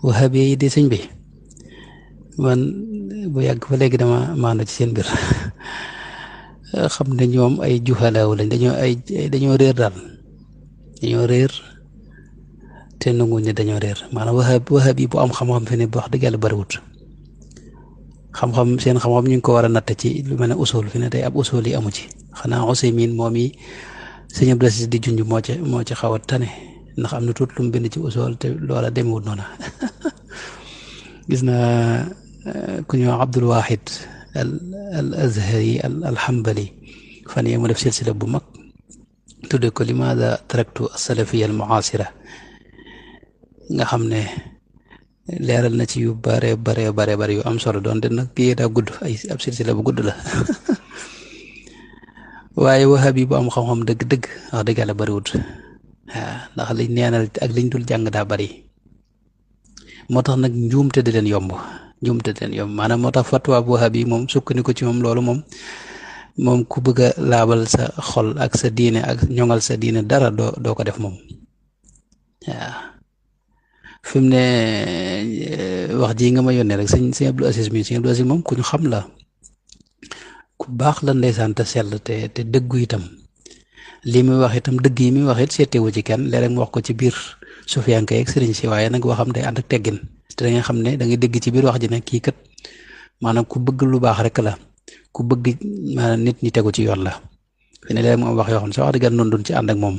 wahabi yi di sëñ bi man bu yàgg ba léegi dama maandu ci seen mbir xam ne ñoom ay juhalaaw lañ dañoo réer daal dañoo réer te nanguñ ne dañoo réer maanaam wahabi bu am xam-xam fi ne wax dëgg yàlla bariwut xam-xam seen xam-xam ñu ngi ko war a natt ci lu mel ne usul fi ne tey ab usul yi amu ci xanaa Useymin moom yi sëñ Abdou Aziz di junj moo ci xaw a tane ndax am na tuut lu mu bind ci usul te loola demewut noona gis naa ku ñëw Abdul Wahid al Azhari al Hanbali fan yii mu def silsila bu mag tudde ko limaada taraktu as-salafiyya al mu'asira nga xam ne leeral na ci yu bare yu am solo doon de nag kii daa gudd ab silsila bu gudd la waaye wahabi bu am xam-xam dëgg-dëgg wax dëgg yàlla bariwut ndax liñ neenal ak liñ dul jàng daa bari moo tax nag njuumte di leen yomb maanaam moo tax fatwa bu wahabi moom sukkandiku ci moom loolu moom ku bëgg a laabal sa xol ak sa diine ak ñoŋal sa diine dara doo ko def moom fi mu ne wax ji nga ma yónnee rek sëñ Abdou Aziz moom ku ñu xam la ku baax la ndeysaan te sell te dëggu itam lii muy wax itam dëgg yi muy wax it seetewu ci kenn léeg-léeg mu wax ko ci biir sufiyanke ak sëriñ si waaye nag waxam day ànd ak teggin te da nga xam ne da ngay dégg ci biir wax ji ne kii kat maanaam ku bëgg lu baax rek la ku bëgg maanaam nit ñi tegu ci yoon la fi ne léeg-léeg mu am wax yoo xam ne sax wax dëgg noonu duñ ci ànd ak moom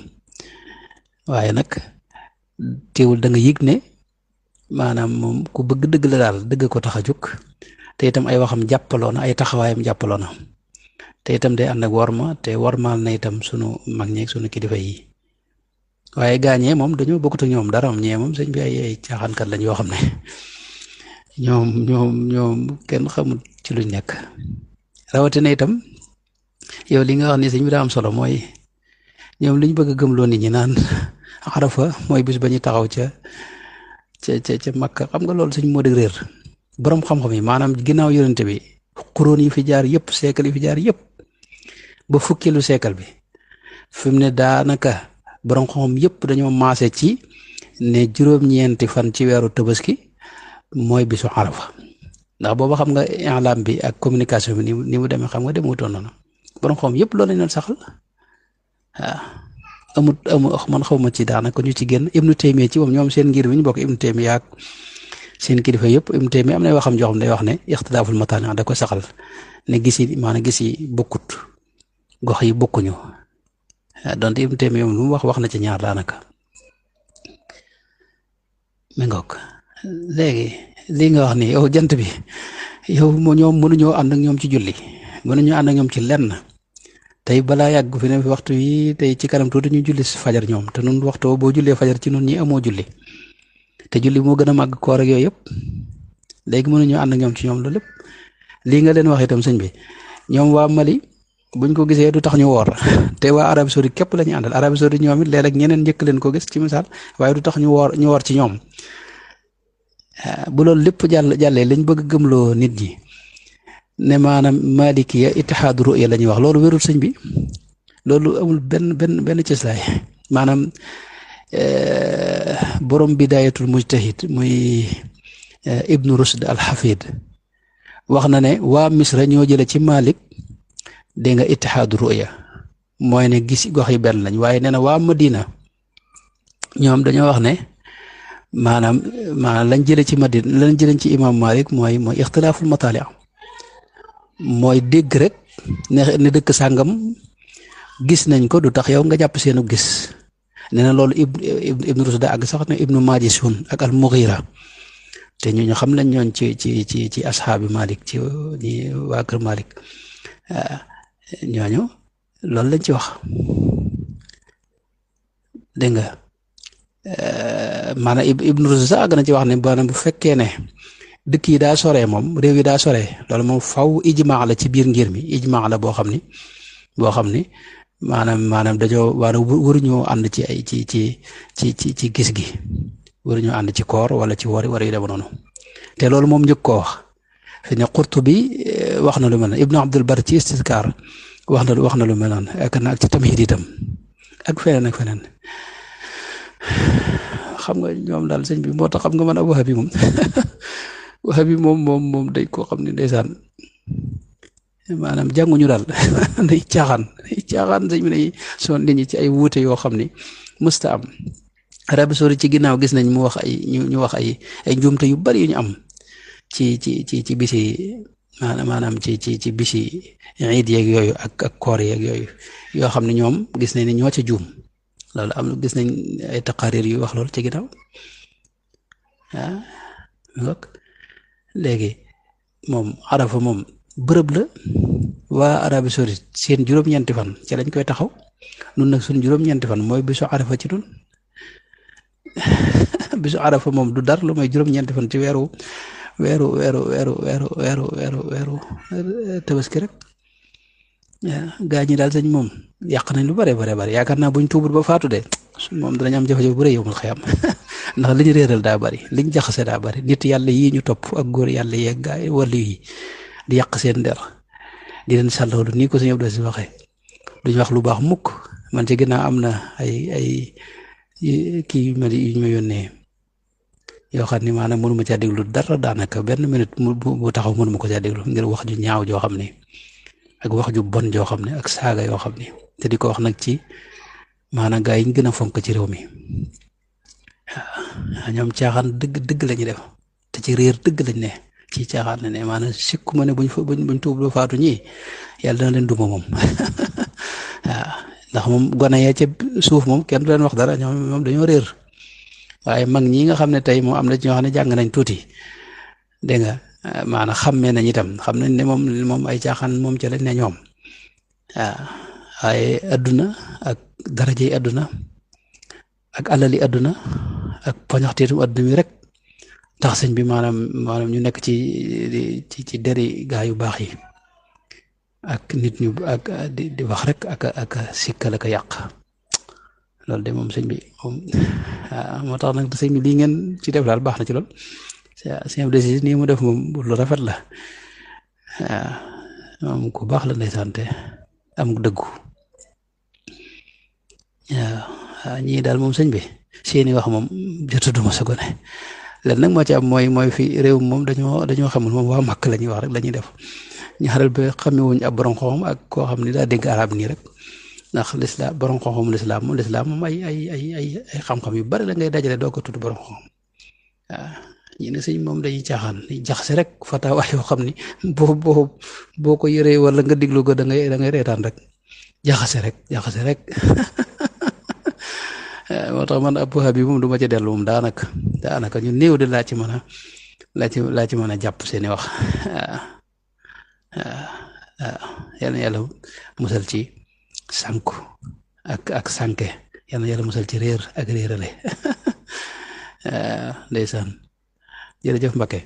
waaye nag teewul da nga yëg ne maanaam moom ku bëgg dëgg la daal dëgg ko tax a jóg te itam ay waxam jàppaloo na ay taxawaayam jàppaloo na te itam day ànd ak worma te wormaal na itam sunu mag ñeeg sunu kilifa yi waaye gaañee moom dañoo bokkut ak ñoom dara ñee moom sëñ bi ay caaxaankat lañ yoo xam ne ñoom kenn xamul ci luñ nekk rawatina itam yow li nga wax ni sëñ bi daa am solo mooy ñoom liñ bëgg a gëmloo nit ñi naan Arafa mooy bis ba ñu taxaw ca Makka xam nga loolu sëñ moo dëgg réer borom xam-xam yi maanaam ginnaaw yonente bi xuróon yi fi jaar yëpp siècle yi fi jaar yëpp ba fukkeelu siècle bi fi mu ne daanaka borom xam-xam yëpp dañoo maase ci ne juróom-ñeenti fan ci weeru tabaski mooy bisu Arafa ndax booba xam nga i'lam bi ak communication bi ni mu demee xam nga demutoon noonu borom xam yëpp loolu lañ doon saxal amut man xaw ma ci daanaka ñu ci génn Ibnu Taymiya ci moom ñoom seen ngir bi ñu bokk Ibnu Taymiya ak seen kilifa yëpp Ibnu Taymiya am na waxam joo xam ne day wax ne ixtilaaful mataani da ko saxal ne gis yi bokkut gox yi bokkuñu donte Ibnu Taymiya moom lu mu wax na ci ñaar daanaka mi ngoog léegi lii nga wax ni yow jant bi yow ñoom mënuñoo ànd ak ñoom ci julli mënuñoo ànd ak ñoom ci lenn tey balaa yàgg fi ne waxtu yi tey ci kanam tuuti ñu julli fajar ñoom te nun waxtu boo jullee fajar ci nun ñi amoo julli te julli moo gën a màgg koor ak yooyu yëpp léegi mënuñoo ànd ak ñoom ci ñoom loolu lépp lii nga leen wax itam sëñ bi ñoom waa Mali buñ ko gisee du tax ñu woor te waa Arabie Saoudite képp la ñu àndal Arabie Saoudite ñoom it léeg-léeg ñeneen njëkk leen ko gis ci misaal waaye du tax ñu woor ci ñoom bu loolu lépp jàllee lañ bëgg gëmloo nit ñi ne maanaam malikiya ittihaadu ru'ya la ñuy wax loolu wérul sëñ bi loolu amul benn cëslaay maanaam borom bidayatul mujtahid muy ibnu rushd al hafid wax na ne waa misra ñoo jële ci malik dégg nga ittihaadu ru'ya mooy ne gis gox yi benn lañ waaye nee na waa madina ñoom dañoo wax ne maanaam lañ jële ci madina lañ jële ci imam malik mooy ixtilaaful mataali mooy dégg rek ne dëkk sàngam gis nañ ko du tax yow nga jàpp seenu gis nee na loolu ibnu rushd àgg sax ne ibnu majishun ak al mughira te ñu xam nañ ñooñ ci ashaabi malik ci ñi waa kër malik ñooñu loolu lañ ci wax dégg nga maanaam ibnu rushd sax àgg na ci wax ne maanaam bu fekkee ne dëkk yi daa sore moom réew yi daa sore loolu moom faw ijmaa la ci biir ngir mi ijmaa la boo xam ni maanaam dañoo waruñoo ànd ci ay ci gis gi waruñoo ànd ci koor wala ci wari yu dem noonu te loolu moom njëkk koo wax fi ne Qurtubi wax na lu mel noonu Ibnu Abdul Bar ci Istizkaar wax na lu mel noonu ak ci Tamhiid itam ak feneen xam nga ñoom daal sëñ bi moo tax xam nga man ab wahabi moom wahabi moom day koo xam ne ndeysaan maanaam jànguñu daal day caaxaan sëñ bi day son nit ñi ci ay wuute yoo xam ni mësta am. Arabie Saoudite ci ginnaaw gis nañ mu wax ñu wax ay njuumte yu bari yu ñu am ci bisi maanaam ci bisi iid yeeg yooyu ak koor yeeg yooyu yoo xam ne ñoom gis nañ ne ñoo ca juum loolu am gis nañ ay taqaarir yu wax loolu ci ginnaaw léegi moom Arafa moom bërëb la waa Arabie Saoudite seen juróom-ñeenti fan ci lañ koy taxaw nun nag suñ juróom-ñeenti fan mooy bisu Arafa ci nun bisu Arafa moom du dar lu may juróom-ñeenti fan ci weeru tabaski rek gaa ñi daal sëñ moom yàq nañ lu bare yaakaar naa buñ tuubul ba faatu de moom danañ am jafe-jafe bu rëy yowmal xiyam ndax liñ réeral daa bari liñ jaxase daa bari nit yàlla yii ñu topp ak góor yàlla yeeg gaa yi wàllu yi di yàq seen der di leen sàllalu nii ko sëñ Abdou si waxee duñ wax lu baax mukk man ci ginnaaw am na ay kii yu ñu ma yónnee yoo xam ni maanaam mënuma caa déglu dara daanaka benn minute bu taxaw mënuma ko caa déglu ngir wax ju ñaaw joo xam ne ak wax ju bon joo xam ne ak saaga yoo xam ne te di ko wax nag ci maanaam gaa yi ñu gën a fonk ci réew mi waaw ñoom caaxaan dëgg la ñuy def te ci réer dëgg lañ ne ci caaxaan ne maanaam sikku ma ne buñ tuub ba faatu ñii yàlla dana leen duma moom waaw ndax moom gone yee ca suuf moom kenn du leen wax dara ñoom dañoo réer waaye mag ñi nga xam ne tey moom am na ci ñoo xam ne jàng nañ tuuti dégg nga maanaam xàmmee nañ itam xam nañ ne moom ay caaxaan moom ca lañ ne ñoom waaw waaye adduna ak darajey adduna ak alali adduna ak poñaxteetum adduna mi rek tax sëñ bi maanaam ñu nekk ci deri gaa yu baax yi ak nit ñu ak di wax rek ak sikkal ak yàq loolu de moom sëñ bi moom moo tax nag sëñ bi lii ngeen ci def daal baax na ci lool sëñ bi de nii mu def moom lu rafet la moom ku baax la ndeysaan te am dëggu waaw ñii daal moom sëñ bi seeni wax moom jotuduma sa gone len nag moo ci am mooy fi réew moom dañoo xamul moom waa màkk la ñuy wax rek la ñuy def ñaaral ba xamewuñ ab borom xam-xam ak koo xam ne daa dégg arab nii rek ndax lislaam borom xam-xam lislaam moom ay xam-xam yu bari la ngay dajale doo ko tudd borom xam-xam waaw ñi ne sëñ moom dañuy caaxaan di jaxase rek fata wax yoo xam ni boo ko yëree wala nga diglu ko da ngay reetaan rek jaxase rek moo tax man ab wahabi moom du ma ca dellu moom daanaka ñu néew de laa ci mën a jàpp seeni wax yal na yàlla musal ci sànku ak sànke yal na yàlla musal ci réer ak réerale ndeysaan jërëjëf Mbakke